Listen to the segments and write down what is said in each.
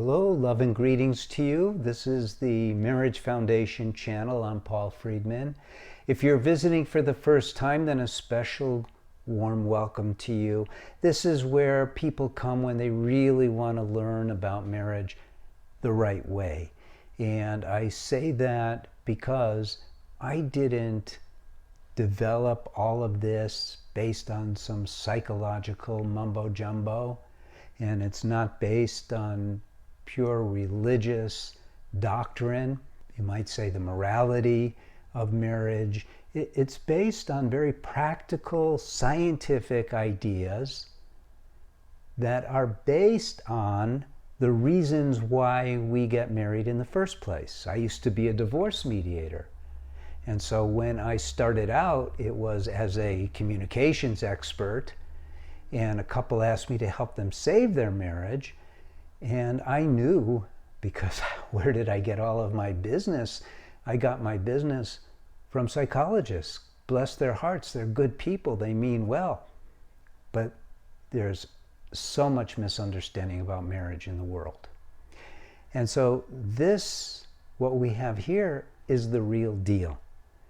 Hello, love and greetings to you. This is the Marriage Foundation channel. I'm Paul Friedman. If you're visiting for the first time, then a special warm welcome to you. This is where people come when they really want to learn about marriage the right way. And I say that because I didn't develop all of this based on some psychological mumbo jumbo, and it's not based on pure religious doctrine. You might say the morality of marriage. It's based on very practical scientific ideas that are based on the reasons why we get married in the first place. I used to be a divorce mediator. And so when I started out, it was as a communications expert, and a couple asked me to help them save their marriage. And I knew, because where did I get all of my business? I got my business from psychologists. Bless their hearts, they're good people, they mean well. But there's so much misunderstanding about marriage in the world. And so this, what we have here, is the real deal.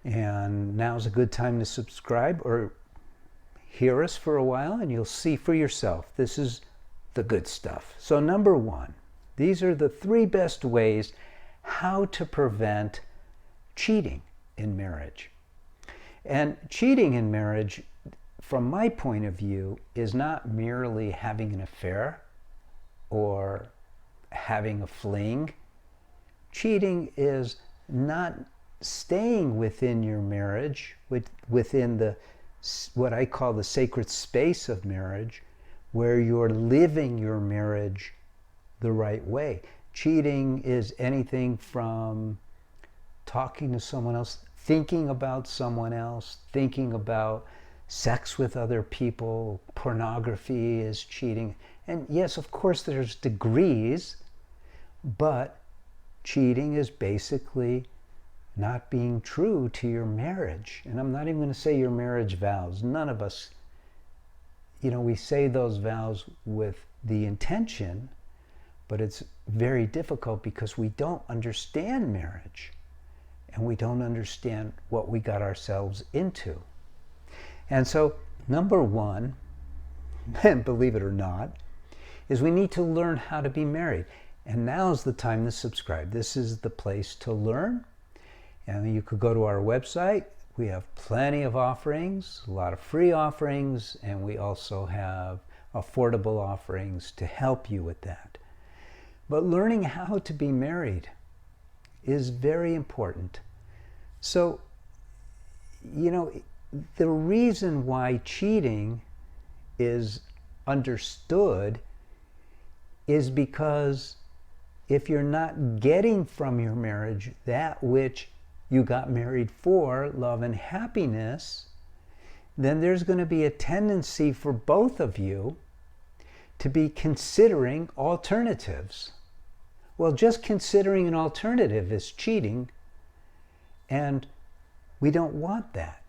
And now's a good time to subscribe or hear us for a while, and you'll see for yourself. This is the good stuff. So number one, these are the 3 best ways how to prevent cheating in marriage. And cheating in marriage, from my point of view, is not merely having an affair or having a fling. Cheating is not staying within your marriage, within the what I call the sacred space of marriage, where you're living your marriage the right way. Cheating is anything from talking to someone else, thinking about someone else, thinking about sex with other people. Pornography is cheating. And yes, of course, there's degrees, but cheating is basically not being true to your marriage. And I'm not even going to say your marriage vows. None of us, we say those vows with the intention, but it's very difficult because we don't understand marriage and we don't understand what we got ourselves into. And so, number one, and believe it or not, is we need to learn how to be married. And now's the time to subscribe. This is the place to learn. And you could go to our website. We have plenty of offerings, a lot of free offerings, and we also have affordable offerings to help you with that. But learning how to be married is very important. So, the reason why cheating is understood is because if you're not getting from your marriage that which you got married for, love and happiness, then there's going to be a tendency for both of you to be considering alternatives. Well, just considering an alternative is cheating, and we don't want that.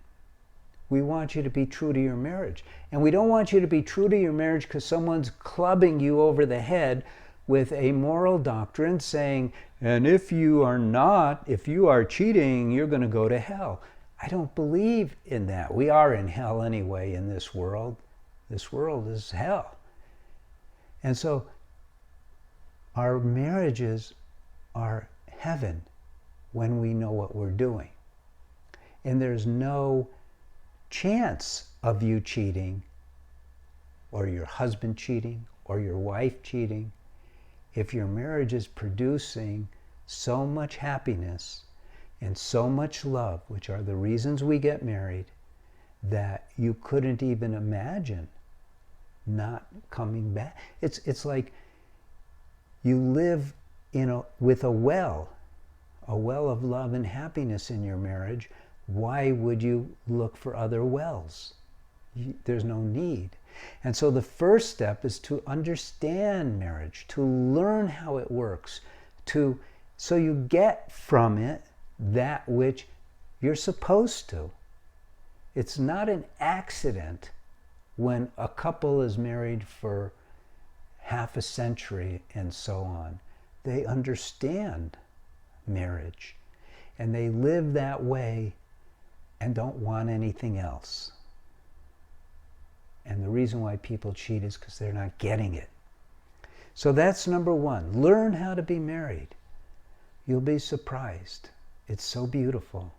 We want you to be true to your marriage. And we don't want you to be true to your marriage because someone's clubbing you over the head with a moral doctrine saying, and if you are cheating, you're going to go to hell. I don't believe in that. We are in hell anyway in this world. This world is hell. And so our marriages are heaven when we know what we're doing. And there's no chance of you cheating, or your husband cheating, or your wife cheating, if your marriage is producing so much happiness and so much love, which are the reasons we get married, that you couldn't even imagine not coming back. It's like you live with a well of love and happiness in your marriage. Why would you look for other wells? There's no need. And so the first step is to understand marriage, to learn how it works, so you get from it that which you're supposed to. It's not an accident when a couple is married for half a century and so on, they understand marriage and they live that way and don't want anything else. And the reason why people cheat is because they're not getting it. So that's number one. Learn how to be married. You'll be surprised. It's so beautiful.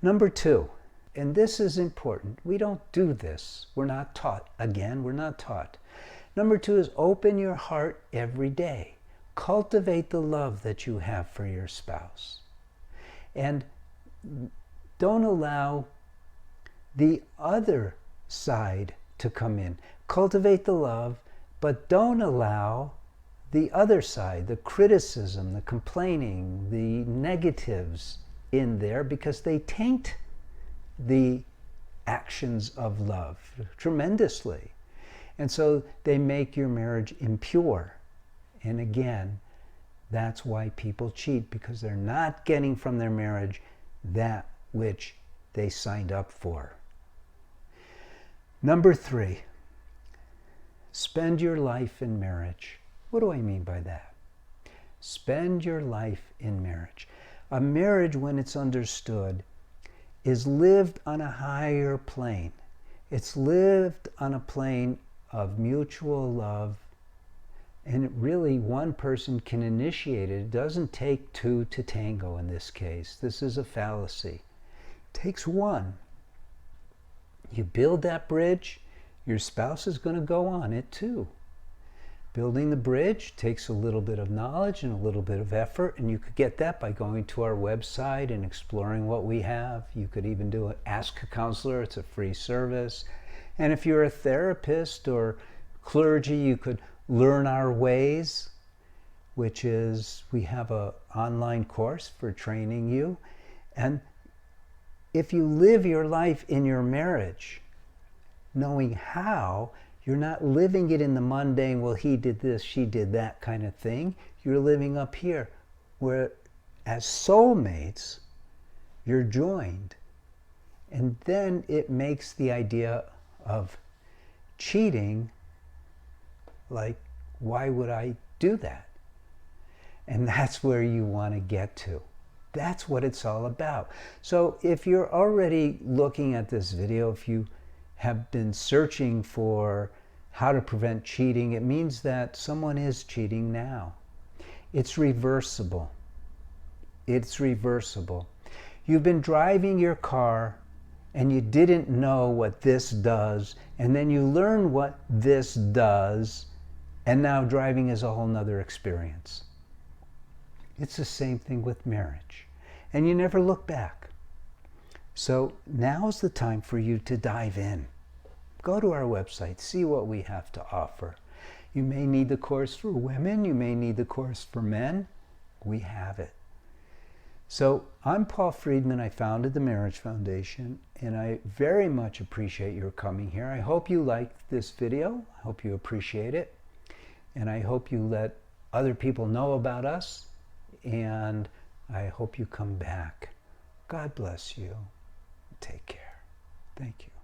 Number two, and this is important. We don't do this. We're not taught. Again, we're not taught. Number two is open your heart every day. Cultivate the love that you have for your spouse. And don't allow the other side to come in. Cultivate the love, but don't allow the other side, the criticism, the complaining, the negatives in there, because they taint the actions of love tremendously. And so they make your marriage impure. And again, that's why people cheat, because they're not getting from their marriage that which they signed up for. Number three, spend your life in marriage. What do I mean by that? Spend your life in marriage. A marriage, when it's understood, is lived on a higher plane. It's lived on a plane of mutual love, and really one person can initiate it. It doesn't take two to tango in this case. This is a fallacy. It takes one. You build that bridge, your spouse is going to go on it too. Building the bridge takes a little bit of knowledge and a little bit of effort, and you could get that by going to our website and exploring what we have. You could even do an Ask a Counselor. It's a free service. And if you're a therapist or clergy, you could learn our ways, which is we have an online course for training you. And if you live your life in your marriage, knowing how, you're not living it in the mundane, well, he did this, she did that kind of thing. You're living up here, where as soulmates, you're joined. And then it makes the idea of cheating like, why would I do that? And that's where you want to get to. That's what it's all about. So if you're already looking at this video, if you have been searching for how to prevent cheating, it means that someone is cheating now. It's reversible. It's reversible. You've been driving your car and you didn't know what this does, and then you learn what this does, and now driving is a whole nother experience. It's the same thing with marriage. And you never look back. So now's the time for you to dive in. Go to our website, see what we have to offer. You may need the course for women, you may need the course for men. We have it. So I'm Paul Friedman. I founded the Marriage Foundation, and I very much appreciate your coming here. I hope you liked this video. I hope you appreciate it. And I hope you let other people know about us. And I hope you come back. God bless you. Take care. Thank you.